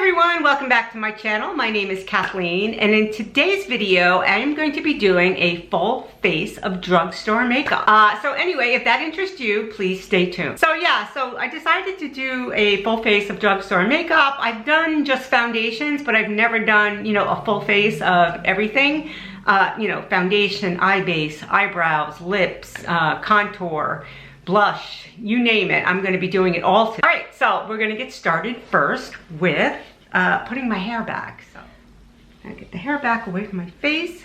everyone, welcome back to my channel. My name is Kathleen, and in today's video I am going to be doing a full face of drugstore makeup. So anyway, if that interests you, please stay tuned. So I decided to do a full face of drugstore makeup. I've done just foundations, but I've never done, a full face of everything. Foundation, eye base, eyebrows, lips, contour, blush, you name it. I'm going to be doing it all today. All right, so we're going to get started first with putting my hair back. So I'm going to get the hair back away from my face,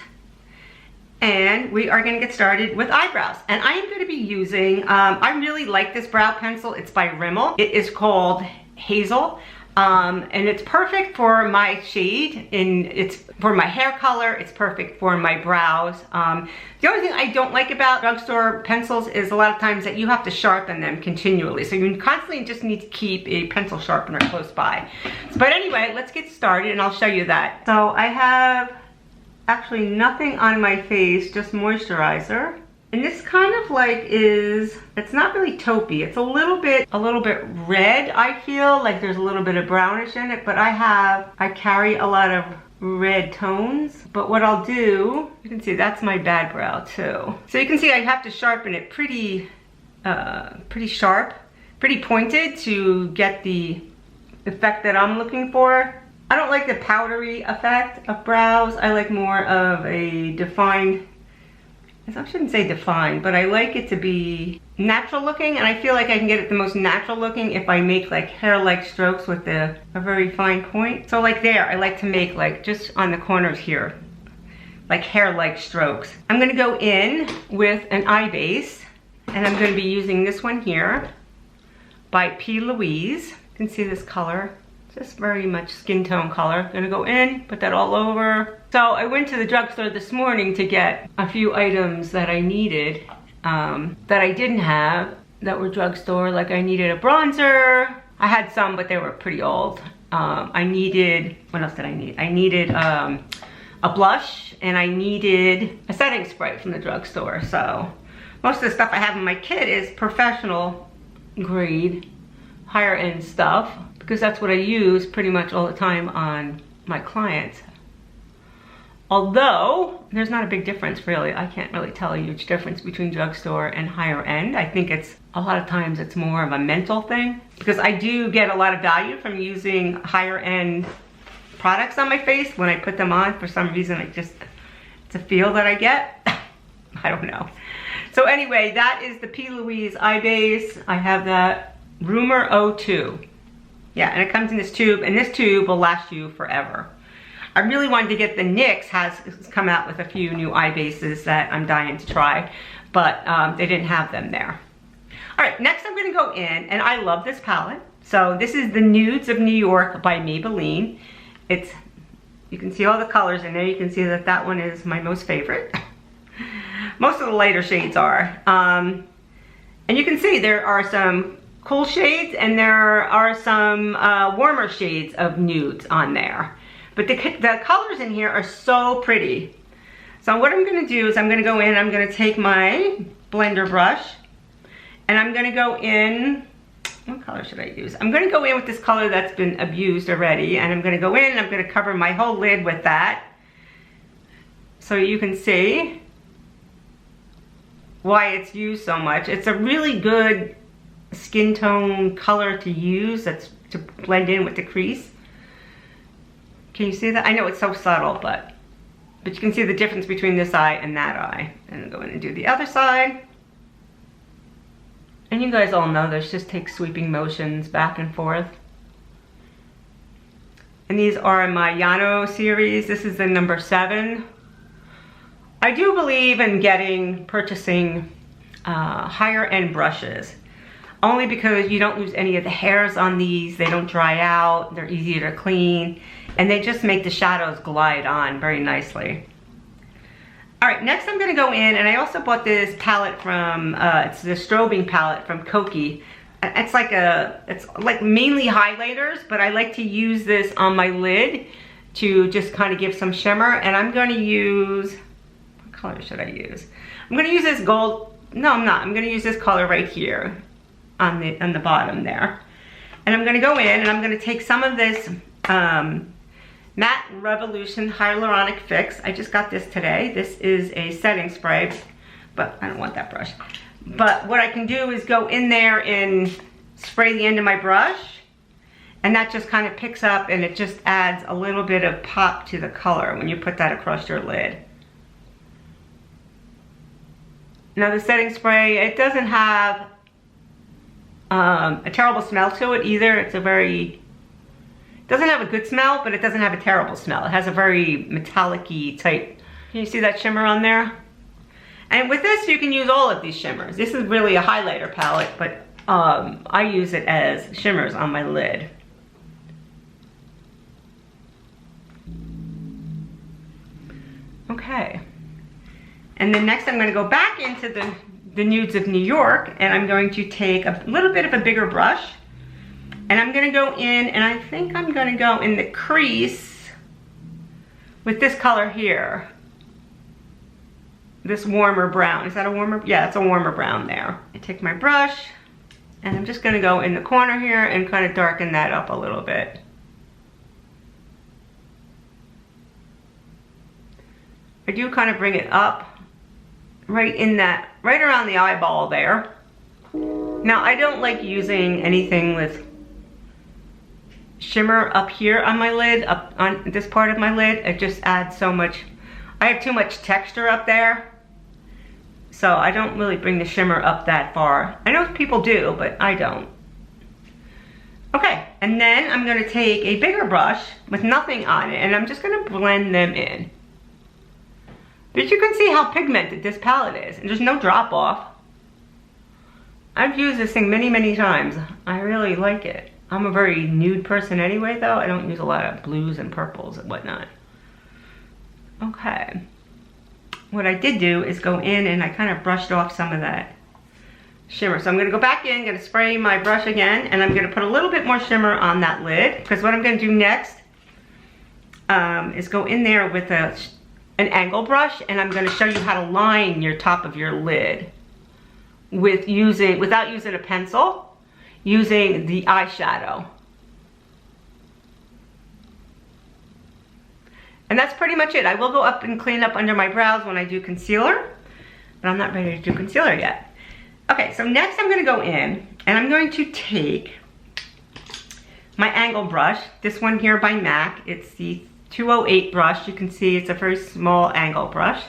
and we are going to get started with eyebrows. And I am going to be using, I really like this brow pencil. It's by Rimmel. It is called Hazel. And it's perfect for my shade, and it's for my hair color. It's perfect for my brows. The only thing I don't like about drugstore pencils is a lot of times that you have to sharpen them continually. So you constantly just need to keep a pencil sharpener close by. But anyway, let's get started and I'll show you that. So I have actually nothing on my face, just moisturizer. And this kind of it's not really taupey. It's a little bit red. I feel like there's a little bit of brownish in it, but I carry a lot of red tones. But what I'll do, you can see that's my bad brow too. So you can see I have to sharpen it pretty sharp, pretty pointed to get the effect that I'm looking for. I don't like the powdery effect of brows. I like more of a defined, I shouldn't say defined, but I like it to be natural looking, and I feel like I can get it the most natural looking if I make like hair-like strokes with a very fine point. So like there, I like to make like just on the corners here, like hair-like strokes. I'm gonna go in with an eye base, and I'm gonna be using this one here by P. Louise. You can see this color. Just very much skin tone color. I'm gonna go in, put that all over. So I went to the drugstore this morning to get a few items that I needed, that I didn't have, that were drugstore. Like I needed a bronzer. I had some, but they were pretty old. I needed, what else did I need? I needed a blush, and I needed a setting spray from the drugstore. So most of the stuff I have in my kit is professional grade, higher end stuff, because that's what I use pretty much all the time on my clients. Although, there's not a big difference really. I can't really tell a huge difference between drugstore and higher end. I think a lot of times it's more of a mental thing, because I do get a lot of value from using higher end products on my face. When I put them on, for some reason, it's a feel that I get. I don't know. So anyway, that is the P. Louise Eye Base. I have that Rumor 02. Yeah, and it comes in this tube, and this tube will last you forever. I really wanted to get the NYX has come out with a few new eye bases that I'm dying to try, but they didn't have them there. All right, next I'm gonna go in, and I love this palette. So this is the Nudes of New York by Maybelline. You can see all the colors in there. You can see that that one is my most favorite. Most of the lighter shades are. And you can see there are some cool shades, and there are some warmer shades of nudes on there. But the colors in here are so pretty. So what I'm gonna do is I'm gonna go in, I'm gonna take my blender brush, and I'm gonna go in, what color should I use? I'm gonna go in with this color that's been abused already, and I'm gonna go in and I'm gonna cover my whole lid with that. So you can see why it's used so much. It's a really good skin tone color to use, that's to blend in with the crease. Can you see that? I know it's so subtle, but you can see the difference between this eye and that eye. And then go in and do the other side. And you guys all know this, just take sweeping motions back and forth. And these are my Yano series. This is the number 7. I do believe in purchasing higher end brushes, only because you don't lose any of the hairs on these. They don't dry out, they're easier to clean, and they just make the shadows glide on very nicely. All right, next I'm gonna go in, and I also bought this palette from, it's the strobing palette from Koki. It's like mainly highlighters, but I like to use this on my lid to just kind of give some shimmer. And I'm gonna use, what color should I use? I'm gonna use this gold, no I'm not, I'm gonna use this color right here on the bottom there. And I'm gonna go in and I'm gonna take some of this Matte Revolution Hyaluronic Fix. I just got this today. This is a setting spray, but I don't want that brush. But what I can do is go in there and spray the end of my brush, and that just kind of picks up and it just adds a little bit of pop to the color when you put that across your lid. Now the setting spray, it doesn't have a terrible smell to it either. It's a very, doesn't have a good smell, but it doesn't have a terrible smell. It has a very metallic-y type. Can you see that shimmer on there? And with this, you can use all of these shimmers. This is really a highlighter palette, but I use it as shimmers on my lid. Okay. And then next I'm going to go back into the Nudes of New York, and I'm going to take a little bit of a bigger brush, and I'm going to go in, and I think I'm going to go in the crease with this color here. This warmer brown. Is that a warmer? Yeah, it's a warmer brown there. I take my brush, and I'm just going to go in the corner here and kind of darken that up a little bit. I do kind of bring it up right in that, right around the eyeball there. Now I don't like using anything with shimmer up here on my lid, up on this part of my lid. It just adds so much, I have too much texture up there. So I don't really bring the shimmer up that far. I know people do, but I don't. Okay, and then I'm gonna take a bigger brush with nothing on it, and I'm just gonna blend them in. But you can see how pigmented this palette is, and there's no drop off. I've used this thing many, many times. I really like it. I'm a very nude person anyway, though. I don't use a lot of blues and purples and whatnot. Okay. What I did do is go in and I kind of brushed off some of that shimmer. So I'm gonna go back in, gonna spray my brush again, and I'm gonna put a little bit more shimmer on that lid, because what I'm gonna do next is go in there with an angle brush, and I'm gonna show you how to line your top of your lid without using a pencil, using the eyeshadow. And that's pretty much it. I will go up and clean up under my brows when I do concealer, but I'm not ready to do concealer yet. Okay, so next I'm gonna go in and I'm going to take my angle brush, this one here by MAC. It's the 208 brush. You can see it's a very small angle brush.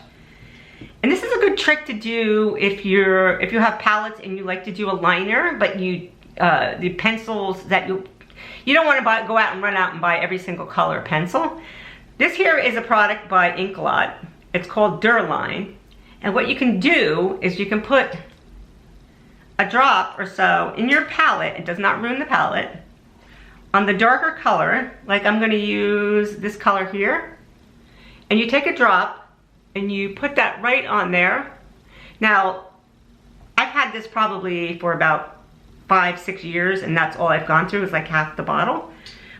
And this is a good trick to do if you have palettes and you like to do a liner, but the pencils that you don't want to go out and run out and buy every single color pencil. This here is a product by Inklot. It's called Dualine. And what you can do is you can put a drop or so in your palette. It does not ruin the palette. On the darker color, like I'm going to use this color here. And you take a drop and you put that right on there. Now, I've had this probably for about 5-6 years, and that's all I've gone through is like half the bottle.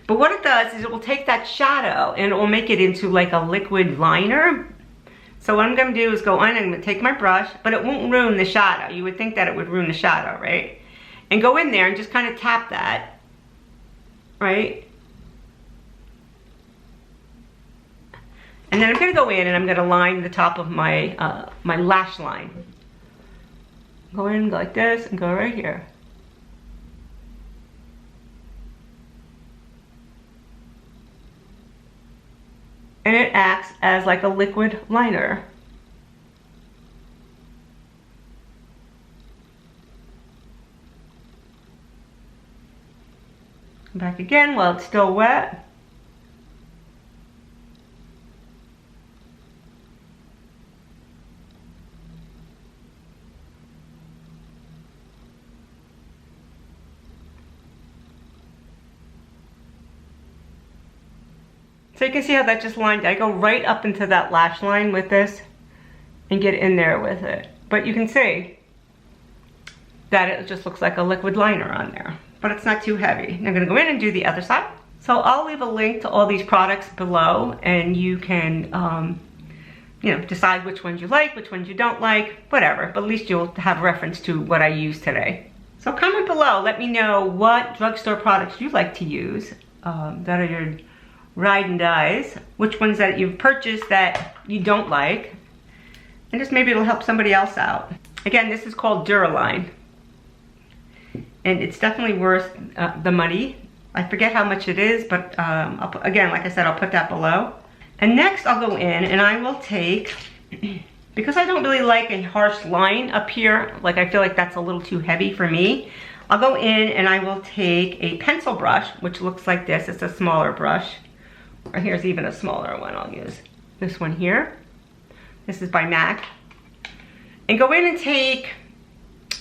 But what it does is it will take that shadow and it will make it into like a liquid liner. So what I'm gonna do is go on and I'm gonna take my brush, but it won't ruin the shadow. You would think that it would ruin the shadow, right? And go in there and just kind of tap that, right? And then I'm gonna go in and I'm gonna line the top of my, my lash line. Go in like this and go right here. And it acts as like a liquid liner. Back again while it's still wet. So you can see how that just lined. I go right up into that lash line with this and get in there with it. But you can see that it just looks like a liquid liner on there, but it's not too heavy. I'm gonna go in and do the other side. So I'll leave a link to all these products below, and you can you know, decide which ones you like, which ones you don't like, whatever, but at least you'll have reference to what I use today. So comment below, let me know what drugstore products you like to use. that are your ride and dies, which ones that you've purchased that you don't like, and just maybe it'll help somebody else out. Again, this is called Dualine, and it's definitely worth the money. I forget how much it is, but again, like I said, I'll put that below. And next I'll go in and I will take, because I don't really like a harsh line up here, like I feel like that's a little too heavy for me, I'll go in and I will take a pencil brush, which looks like this. It's a smaller brush. Or here's even a smaller one. I'll use this one here. This is by MAC. And go in and take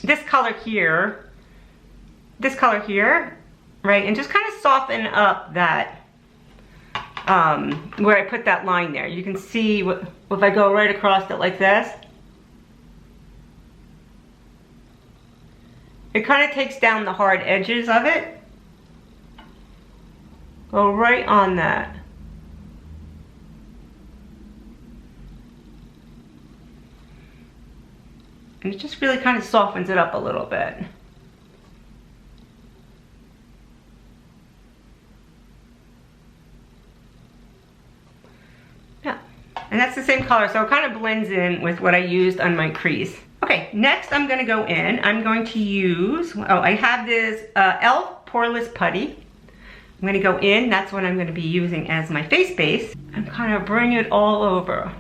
this color here, right? And just kind of soften up that, where I put that line there. You can see what, if I go right across it like this, it kind of takes down the hard edges of it. Go right on that. And it just really kind of softens it up a little bit. Yeah, and that's the same color, so it kind of blends in with what I used on my crease. Okay, next I'm gonna go in, I'm going to use, I have this e.l.f. Poreless Putty. I'm gonna go in, that's what I'm gonna be using as my face base, and kind of bring it all over.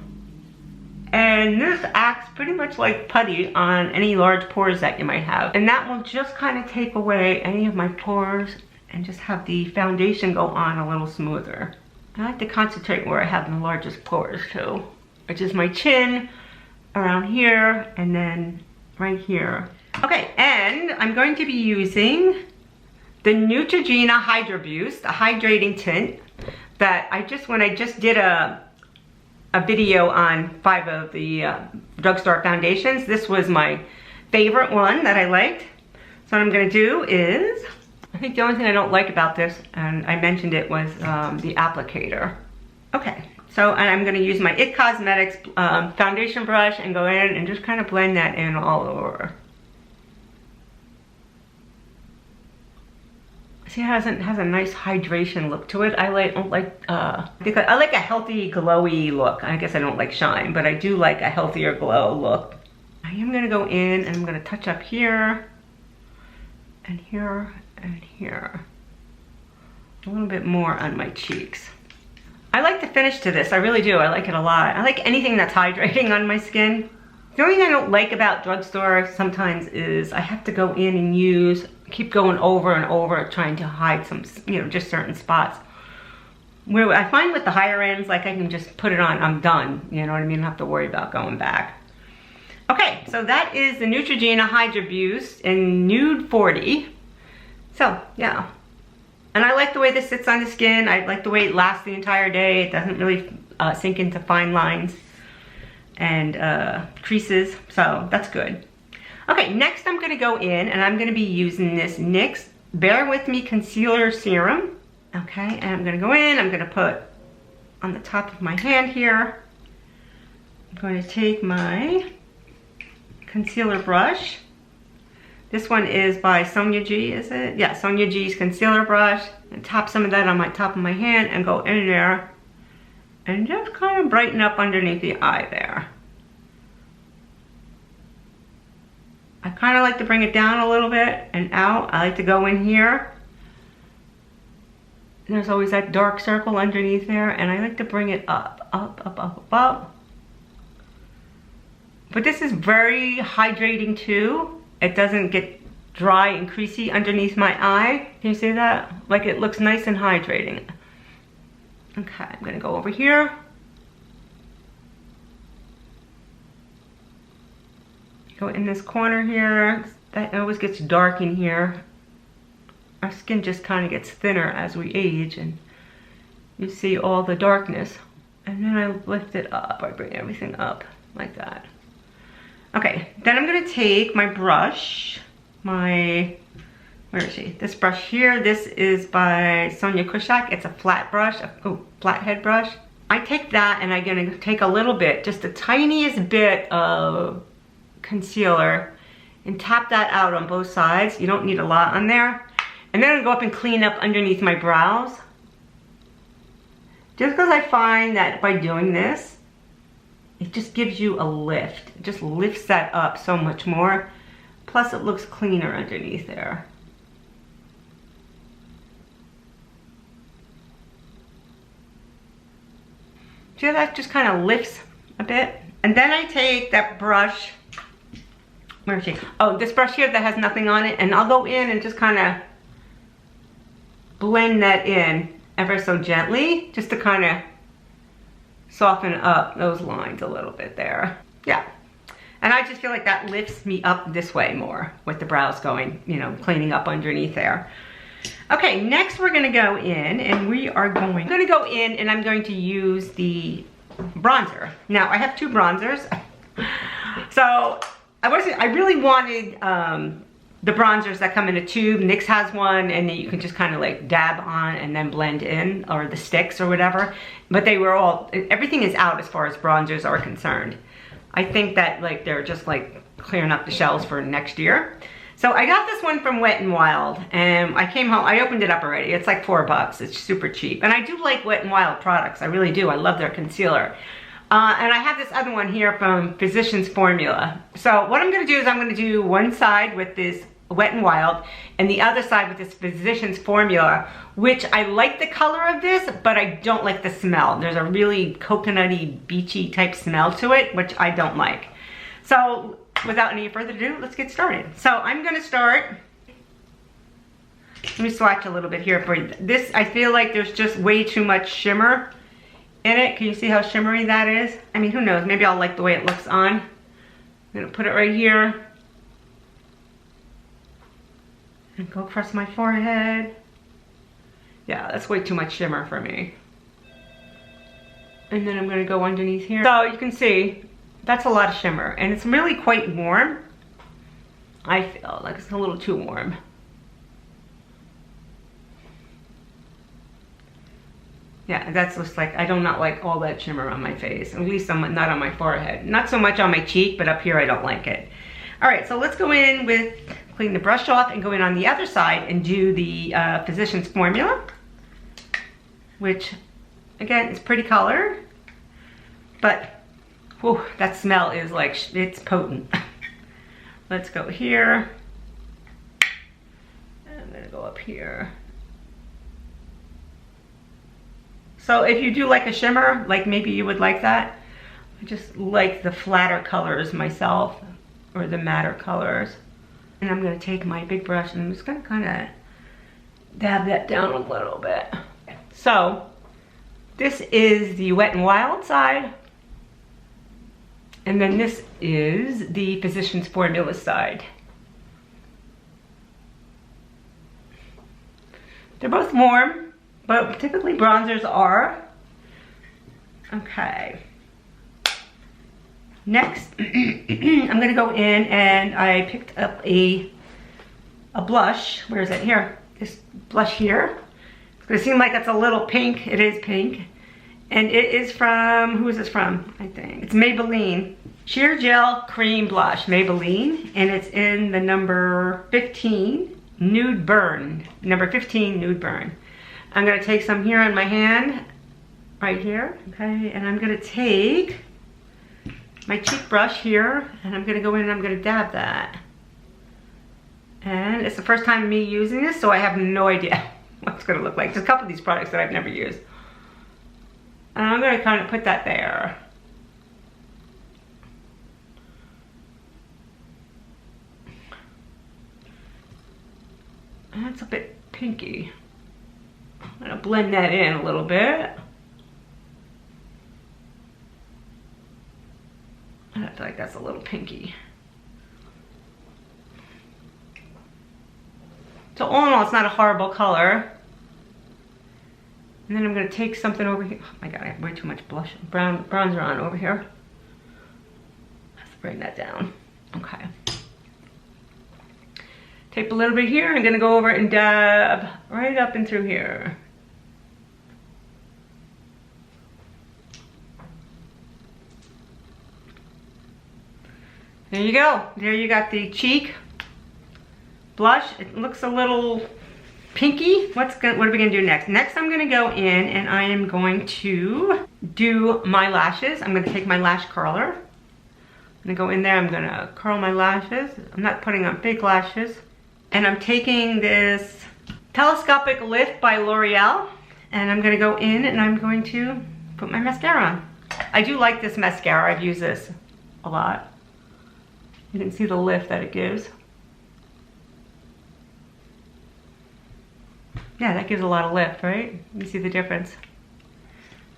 And this acts pretty much like putty on any large pores that you might have. And that will just kind of take away any of my pores and just have the foundation go on a little smoother. I like to concentrate where I have the largest pores too, which is my chin, around here, and then right here. Okay, and I'm going to be using the Neutrogena Hydro Boost, a hydrating tint that when I just did a video on 5 of the drugstore foundations. This was my favorite one that I liked. So what I'm gonna do is, I think the only thing I don't like about this, and I mentioned it, was the applicator. Okay, so and I'm gonna use my IT Cosmetics foundation brush and go in and just kind of blend that in all over. See, it has a nice hydration look to it. I like a healthy, glowy look. I guess I don't like shine, but I do like a healthier glow look. I am gonna go in and I'm gonna touch up here, and here, and here. A little bit more on my cheeks. I like the finish to this, I really do. I like it a lot. I like anything that's hydrating on my skin. The only thing I don't like about drugstore sometimes is I have to go in and keep going over and over trying to hide some, just certain spots. Where I find with the higher ends, like I can just put it on, I'm done. You know what I mean? I don't have to worry about going back. Okay, so that is the Neutrogena Hydro Boost in Nude 40. So, yeah. And I like the way this sits on the skin. I like the way it lasts the entire day. It doesn't really sink into fine lines and creases, so that's good. Okay, next I'm gonna go in and I'm gonna be using this NYX Bear With Me Concealer Serum. Okay, and I'm gonna go in, I'm gonna put on the top of my hand here. I'm going to take my concealer brush. This one is by Sonia G, is it? Yeah, Sonia G's concealer brush. And tap some of that on my top of my hand and go in there and just kind of brighten up underneath the eye there. I kind of like to bring it down a little bit and out. I like to go in here. And there's always that dark circle underneath there, and I like to bring it up, up, up, up, up, up. But this is very hydrating too. It doesn't get dry and creasy underneath my eye. Can you see that? Like, it looks nice and hydrating. Okay, I'm gonna go over here. Go in this corner here. That always gets dark in here. Our skin just kind of gets thinner as we age, and you see all the darkness. And then I lift it up. I bring everything up like that. Okay, then I'm gonna take my brush, where is she? This brush here. This is by Sonia Kushak. It's a flat brush, flathead brush. I take that and I'm gonna take a little bit, just the tiniest bit of concealer, and tap that out on both sides. You don't need a lot on there. And then I'm gonna go up and clean up underneath my brows. Just because I find that by doing this, it just gives you a lift. It just lifts that up so much more. Plus it looks cleaner underneath there. See how that just kind of lifts a bit? And then I take that brush, where is she? Oh, this brush here that has nothing on it, and I'll go in and just kind of blend that in ever so gently, just to kind of soften up those lines a little bit there. Yeah. And I just feel like that lifts me up this way more with the brows going, you know, cleaning up underneath there. Okay, next we're gonna go in and I'm gonna go in and I'm going to use the bronzer. Now I have two bronzers. So I really wanted the bronzers that come in a tube. NYX has one, and then you can just kind of like dab on and then blend in, or the sticks or whatever. But they were all, everything is out as far as bronzers are concerned. I think that like they're just like clearing up the shelves for next year. So I got this one from Wet n Wild, and I came home, I opened it up already. It's like $4, it's super cheap. And I do like Wet n Wild products, I really do. I love their concealer. And I have this other one here from Physicians Formula. So what I'm gonna do is I'm gonna do one side with this Wet n Wild and the other side with this Physicians Formula, which I like the color of this, but I don't like the smell. There's a really coconutty, beachy type smell to it, which I don't like. So without any further ado, let's get started. So I'm gonna start, let me swatch a little bit here for you. This, I feel like there's just way too much shimmer in it. Can you see how shimmery that is? I mean, who knows, maybe I'll like the way it looks on. I'm gonna put it right here and go across my forehead. Yeah, that's way too much shimmer for me. And then I'm gonna go underneath here. So you can see, that's a lot of shimmer, and it's really quite warm. I feel like it's a little too warm. Yeah, that's just like, I do not like all that shimmer on my face, at least not on my forehead. Not so much on my cheek, but up here I don't like it. All right, so let's go in with, clean the brush off and go in on the other side and do the Physicians Formula, which again is pretty color, but whew, that smell is like, it's potent. Let's go here. I'm gonna go up here. So if you do like a shimmer, like maybe you would like that. I just like the flatter colors myself, or the matter colors. And I'm gonna take my big brush and I'm just gonna kind of dab that down a little bit. So this is the Wet n Wild side. And then this is the Physicians Formula side. They're both warm, but typically bronzers are. Okay. Next, I'm gonna go in and I picked up a blush. Where is it? Here, this blush here. It's gonna seem like it's a little pink. It is pink. And it is from, who is this from? I think it's Maybelline. Sheer Gel Cream Blush, Maybelline. And it's in the number 15, Nude Burn. Number 15, Nude Burn. I'm gonna take some here on my hand, right here, okay? And I'm gonna take my cheek brush here, and I'm gonna go in and I'm gonna dab that. And it's the first time me using this, so I have no idea what it's gonna look like. There's a couple of these products that I've never used. And I'm gonna kind of put that there. And that's a bit pinky. I'm gonna blend that in a little bit. I feel like that's a little pinky. So all in all, it's not a horrible color. And then I'm gonna take something over here. Oh my God, I have way too much blush, bronzer on over here. Let's bring that down. Okay. Take a little bit here. I'm gonna go over and dab right up and through here. There you go. There you got the cheek blush. It looks a little pinky. What are we gonna do next? Next I'm gonna go in and I am going to do my lashes. I'm gonna take my lash curler. I'm gonna go in there, I'm gonna curl my lashes. I'm not putting on fake lashes. And I'm taking this Telescopic Lift by L'Oreal, and I'm gonna go in and I'm going to put my mascara on. I do like this mascara, I've used this a lot. You can see the lift that it gives. Yeah, that gives a lot of lift, right? You see the difference.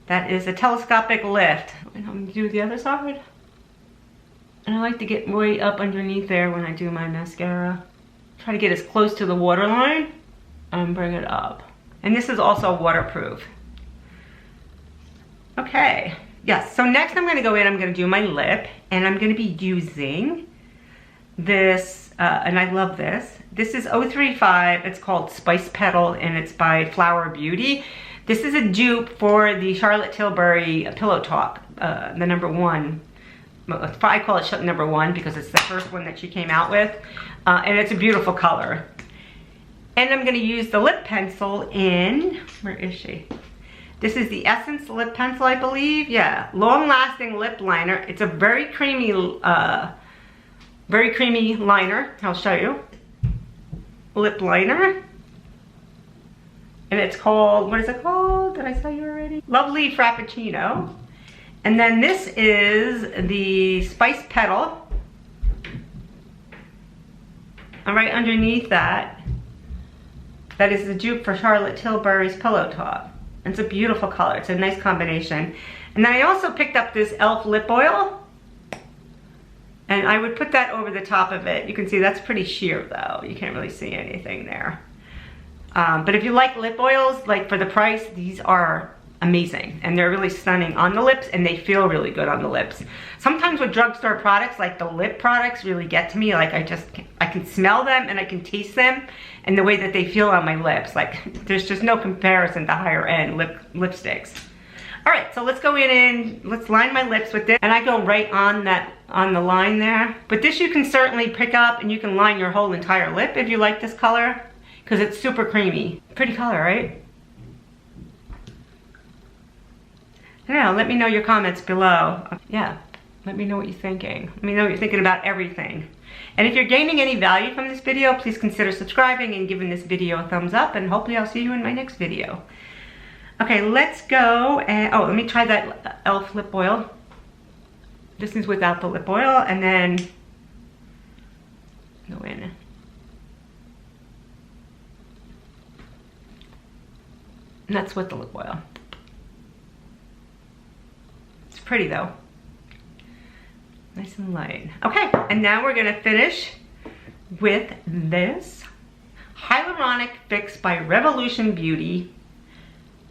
That is a telescopic lift. And I'm gonna do the other side. And I like to get way up underneath there when I do my mascara. Try to get as close to the waterline and bring it up. And this is also waterproof. Okay, yes, so next I'm gonna go in, I'm gonna do my lip, and I'm gonna be using this, and I love this. This is 035, it's called Spice Petal, and it's by Flower Beauty. This is a dupe for the Charlotte Tilbury Pillow Talk, the #1. I call it #1 because it's the first one that she came out with, and it's a beautiful color. And I'm gonna use the lip pencil in, where is she? This is the Essence lip pencil, I believe. Yeah, long-lasting lip liner. It's a very creamy liner. I'll show you. Lip liner. And it's called, what is it called? Did I tell you already? Lovely Frappuccino. And then this is the Spice Petal. And right underneath that, that is the dupe for Charlotte Tilbury's Pillow Talk. It's a beautiful color. It's a nice combination. And then I also picked up this e.l.f. lip oil. And I would put that over the top of it. You can see that's pretty sheer though. You can't really see anything there. But if you like lip oils, like for the price, these are amazing. And they're really stunning on the lips and they feel really good on the lips. Sometimes with drugstore products, like the lip products really get to me. Like I can smell them and I can taste them and the way that they feel on my lips. Like there's just no comparison to higher end lipsticks. All right, so let's go in and let's line my lips with this. And I go right on the line there. But this you can certainly pick up and you can line your whole entire lip if you like this color, because it's super creamy. Pretty color, right? I don't know, let me know your comments below. Yeah, let me know what you're thinking. Let me know what you're thinking about everything. And if you're gaining any value from this video, please consider subscribing and giving this video a thumbs up, and hopefully I'll see you in my next video. Okay, let's go and, oh, let me try that e.l.f. lip oil. This is without the lip oil, and then go in. And that's with the lip oil. It's pretty though. Nice and light. Okay, and now we're gonna finish with this Hyaluronic Fix by Revolution Beauty.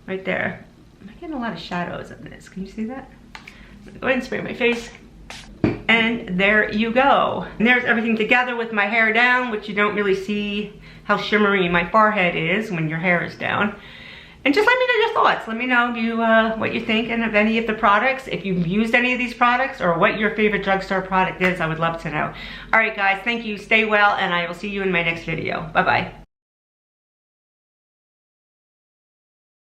Right there. I'm getting a lot of shadows in this. Can you see that? I'm gonna go ahead and spray my face. And there you go. And there's everything together with my hair down, which you don't really see how shimmery my forehead is when your hair is down. And just let me know your thoughts. Let me know what you think and of any of the products. If you've used any of these products or what your favorite drugstore product is, I would love to know. All right, guys, thank you. Stay well, and I will see you in my next video. Bye-bye.